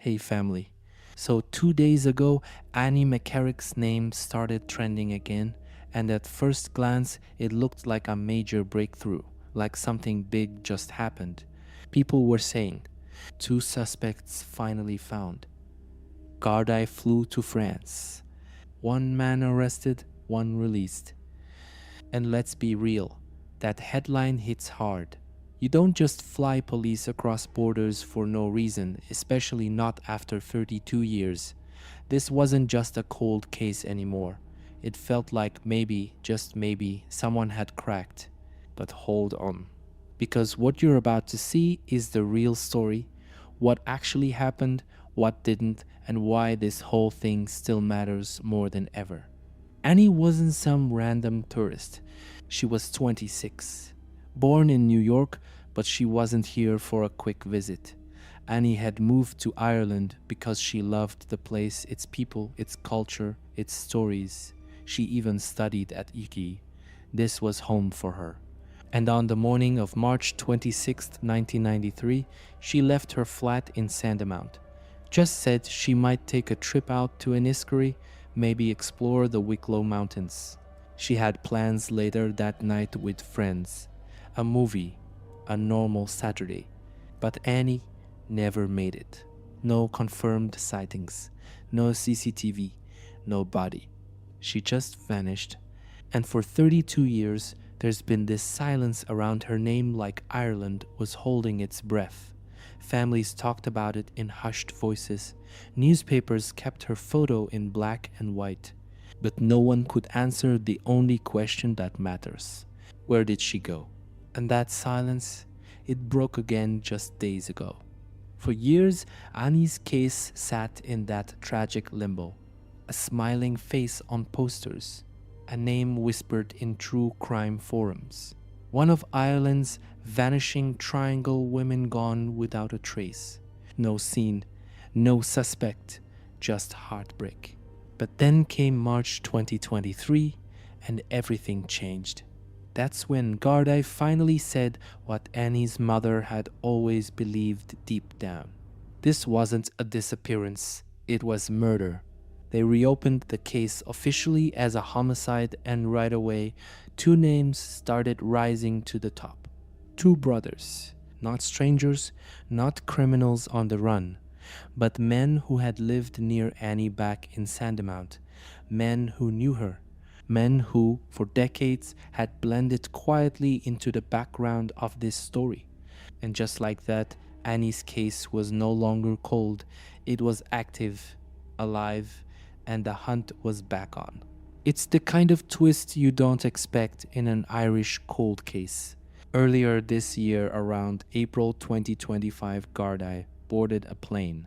Hey family. So 2 days ago, Annie McCarrick's name started trending again, and at first glance, it looked like a major breakthrough, like something big just happened. People were saying, two suspects finally found. Gardaí flew to France. One man arrested, one released. And let's be real, that headline hits hard. You don't just fly police across borders for no reason, especially not after 32 years. This wasn't just a cold case anymore. It felt like maybe, just maybe, someone had cracked. But hold on. Because what you're about to see is the real story, what actually happened, what didn't, and why this whole thing still matters more than ever. Annie wasn't some random tourist. She was 26. Born in New York, but she wasn't here for a quick visit. Annie had moved to Ireland because she loved the place, its people, its culture, its stories. She even studied at IKI. This was home for her. And on the morning of March 26, 1993, she left her flat in Sandamount. Just said she might take a trip out to Enniscorthy, maybe explore the Wicklow Mountains. She had plans later that night with friends. A movie, a normal Saturday. But Annie never made it. No confirmed sightings, no CCTV, no body. She just vanished. And for 32 years, there's been this silence around her name like Ireland was holding its breath. Families talked about it in hushed voices. Newspapers kept her photo in black and white. But no one could answer the only question that matters. Where did she go? And that silence, it broke again just days ago. For years, Annie's case sat in that tragic limbo. A smiling face on posters, a name whispered in true crime forums. One of Ireland's vanishing triangle women gone without a trace. No scene, no suspect, just heartbreak. But then came March 2023 and everything changed. That's when Gardaí finally said what Annie's mother had always believed deep down. This wasn't a disappearance, it was murder. They reopened the case officially as a homicide, and right away, two names started rising to the top. Two brothers, not strangers, not criminals on the run, but men who had lived near Annie back in Sandamount, men who knew her, men who, for decades, had blended quietly into the background of this story. And just like that, Annie's case was no longer cold, it was active, alive, and the hunt was back on. It's the kind of twist you don't expect in an Irish cold case. Earlier this year, around April 2025, Gardaí boarded a plane.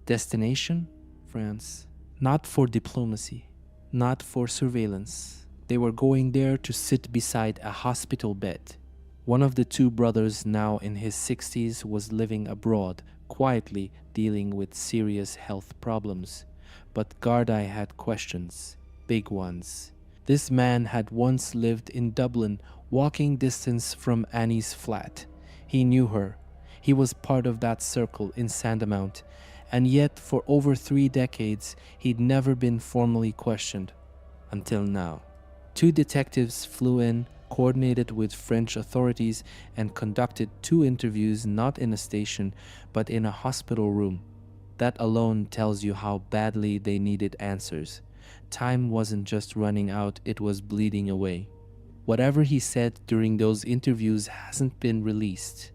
Destination? France. Not for diplomacy, not for surveillance. They were going there to sit beside a hospital bed. One of the two brothers, now in his 60s, was living abroad, quietly dealing with serious health problems. But Gardaí had questions, big ones. This man had once lived in Dublin, walking distance from Annie's flat. He knew her. He was part of that circle in Sandamount, and yet for over 3 decades he'd never been formally questioned. Until now. Two detectives flew in, coordinated with French authorities, and conducted 2 interviews not in a station, but in a hospital room. That alone tells you how badly they needed answers. Time wasn't just running out, it was bleeding away. Whatever he said during those interviews hasn't been released,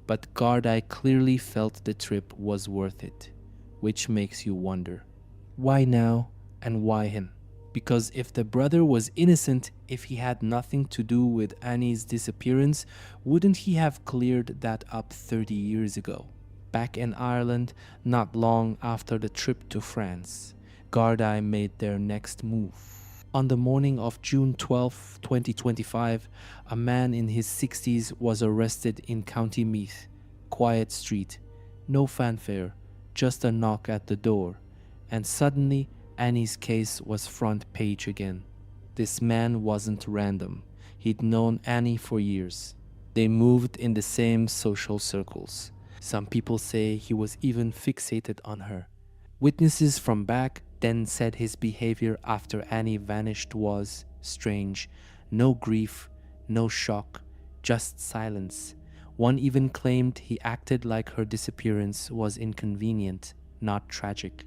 but Gardaí clearly felt the trip was worth it, which makes you wonder, why now and why him? Because if the brother was innocent, if he had nothing to do with Annie's disappearance, wouldn't he have cleared that up 30 years ago? Back in Ireland, not long after the trip to France, Gardaí made their next move. On the morning of June 12, 2025, a man in his 60s was arrested in County Meath. Quiet street, no fanfare, just a knock at the door. And suddenly, Annie's case was front page again. This man wasn't random. He'd known Annie for years. They moved in the same social circles. Some people say he was even fixated on her. Witnesses from back then said his behavior after Annie vanished was strange. No grief, no shock, just silence. One even claimed he acted like her disappearance was inconvenient, not tragic.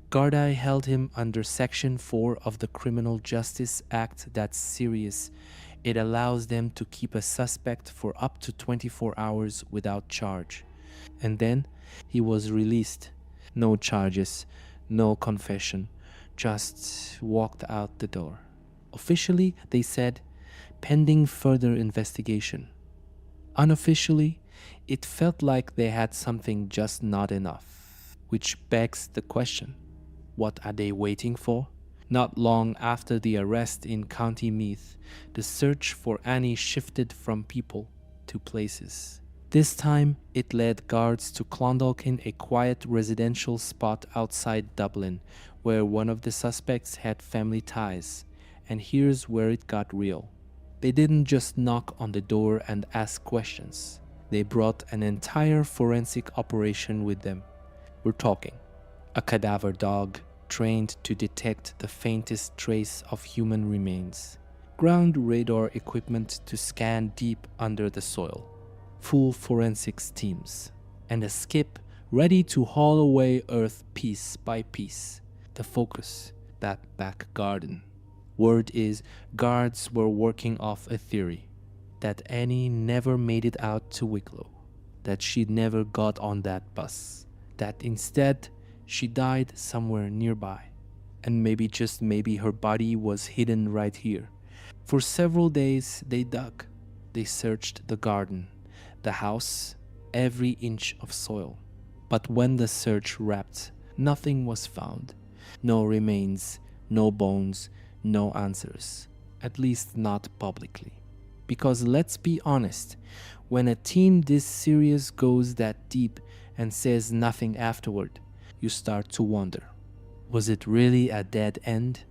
Gardaí held him under Section 4 of the Criminal Justice Act. That's serious. It allows them to keep a suspect for up to 24 hours without charge. And then he was released. No charges, no confession, just walked out the door. Officially, they said, pending further investigation. Unofficially, it felt like they had something just not enough. Which begs the question, what are they waiting for? Not long after the arrest in County Meath, the search for Annie shifted from people to places. This time, it led guards to Clondalkin, a quiet residential spot outside Dublin, where one of the suspects had family ties. And here's where it got real. They didn't just knock on the door and ask questions. They brought an entire forensic operation with them. We're talking a cadaver dog trained to detect the faintest trace of human remains, ground radar equipment to scan deep under the soil, full forensics teams, and a skip ready to haul away earth piece by piece. The focus, that back garden. Word is, guards were working off a theory that Annie never made it out to Wicklow, that she never got on that bus, that instead she died somewhere nearby, and maybe just maybe her body was hidden right here. For several days they dug, they searched the garden, the house, every inch of soil. But when the search wrapped, nothing was found. No remains, no bones, no answers. At least not publicly. Because let's be honest, when a team this serious goes that deep and says nothing afterward, you start to wonder. Was it really a dead end?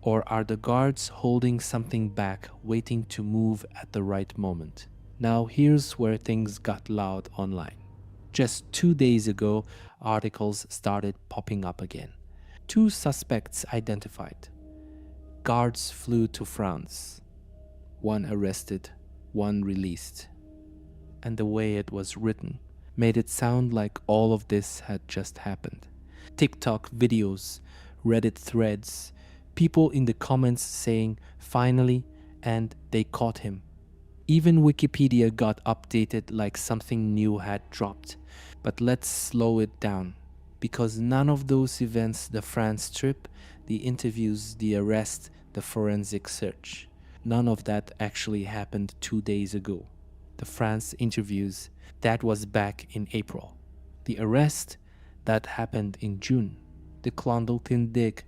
Or are the guards holding something back, waiting to move at the right moment? Now here's where things got loud online. Just 2 days ago, articles started popping up again. 2 suspects identified. Guards flew to France. 1 arrested, 1 released. And the way it was written made it sound like all of this had just happened. TikTok videos, Reddit threads, people in the comments saying, finally, and they caught him. Even Wikipedia got updated like something new had dropped. But let's slow it down, because none of those events, the France trip, the interviews, the arrest, the forensic search, none of that actually happened 2 days ago. The France interviews, that was back in April. The arrest, that happened in June. The Clondalkin dig,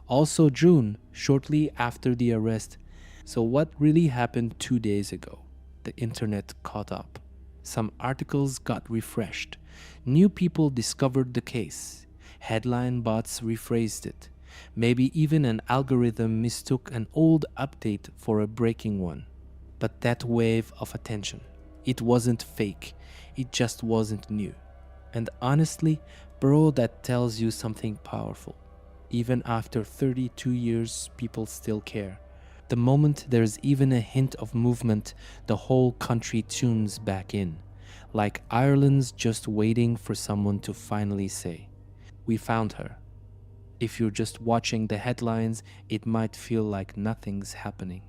also June, shortly after the arrest. So what really happened 2 days ago? The internet caught up. Some articles got refreshed. New people discovered the case. Headline bots rephrased it. Maybe even an algorithm mistook an old update for a breaking one. But that wave of attention, it wasn't fake. It just wasn't new. And honestly, bro, that tells you something powerful. Even after 32 years, people still care. The moment there's even a hint of movement, the whole country tunes back in. Like Ireland's just waiting for someone to finally say, "We found her." If you're just watching the headlines, it might feel like nothing's happening.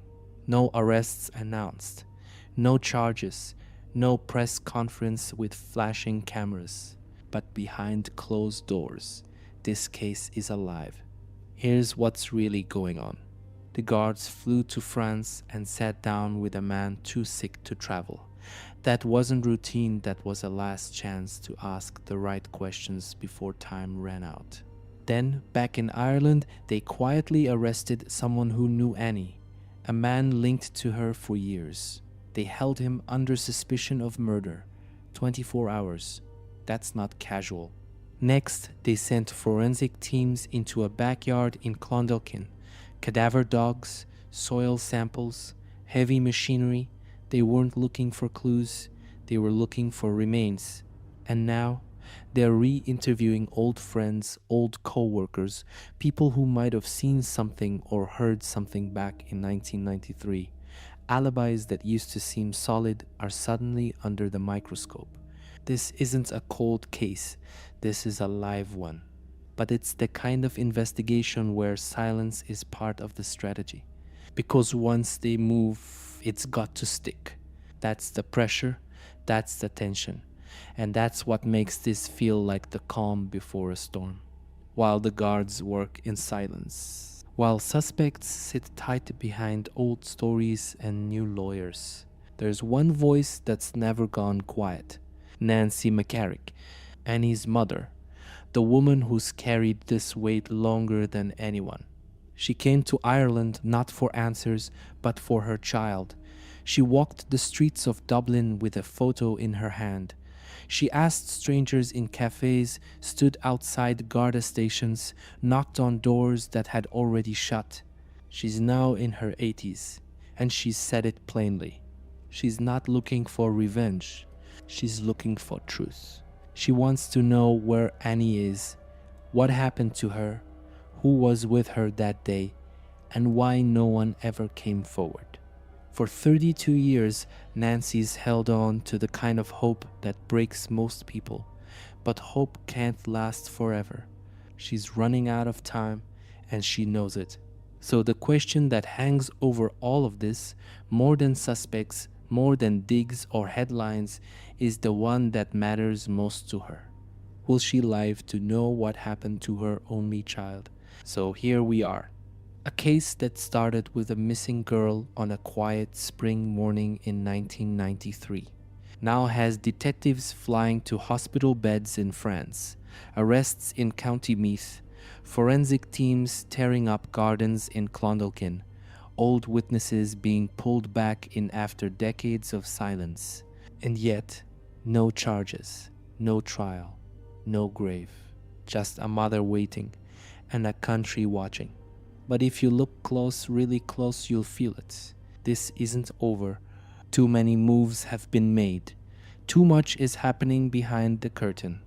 No arrests announced, no charges, no press conference with flashing cameras. But behind closed doors, this case is alive. Here's what's really going on. The guards flew to France and sat down with a man too sick to travel. That wasn't routine, that was a last chance to ask the right questions before time ran out. Then, back in Ireland, they quietly arrested someone who knew Annie, a man linked to her for years. They held him under suspicion of murder, 24 hours. That's not casual. Next, they sent forensic teams into a backyard in Clondalkin. Cadaver dogs, soil samples, heavy machinery. They weren't looking for clues, they were looking for remains. And now they're re-interviewing old friends, old co-workers, people who might have seen something or heard something back in 1993. Alibis that used to seem solid are suddenly under the microscope. This isn't a cold case, this is a live one. But it's the kind of investigation where silence is part of the strategy. Because once they move, it's got to stick. That's the pressure, that's the tension, and that's what makes this feel like the calm before a storm. While the guards work in silence, while suspects sit tight behind old stories and new lawyers, there's one voice that's never gone quiet. Nancy McCarrick, Annie's mother, the woman who's carried this weight longer than anyone. She came to Ireland not for answers, but for her child. She walked the streets of Dublin with a photo in her hand. She asked strangers in cafes, stood outside Garda stations, knocked on doors that had already shut. She's now in her 80s, and she said it plainly. She's not looking for revenge. She's looking for truth. She wants to know where Annie is, what happened to her, who was with her that day, and why no one ever came forward. For 32 years, Nancy's held on to the kind of hope that breaks most people, but hope can't last forever. She's running out of time, and she knows it. So the question that hangs over all of this, more than suspects, more than digs or headlines, is the one that matters most to her. Will she live to know what happened to her only child? So here we are. A case that started with a missing girl on a quiet spring morning in 1993 now has detectives flying to hospital beds in France, arrests in County Meath, forensic teams tearing up gardens in Clondalkin, old witnesses being pulled back in after decades of silence. And yet, no charges, no trial, no grave, just a mother waiting and a country watching. But if you look close, really close, you'll feel it. This isn't over. Too many moves have been made. Too much is happening behind the curtain.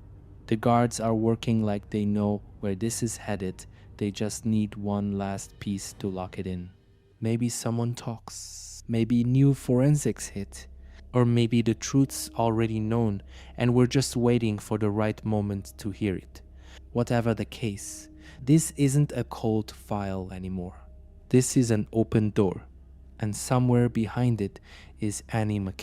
The guards are working like they know where this is headed. They just need one last piece to lock it in. Maybe someone talks. Maybe new forensics hit. Or maybe the truth's already known and we're just waiting for the right moment to hear it. Whatever the case, this isn't a cold file anymore. This is an open door, and somewhere behind it is Annie McCarrick.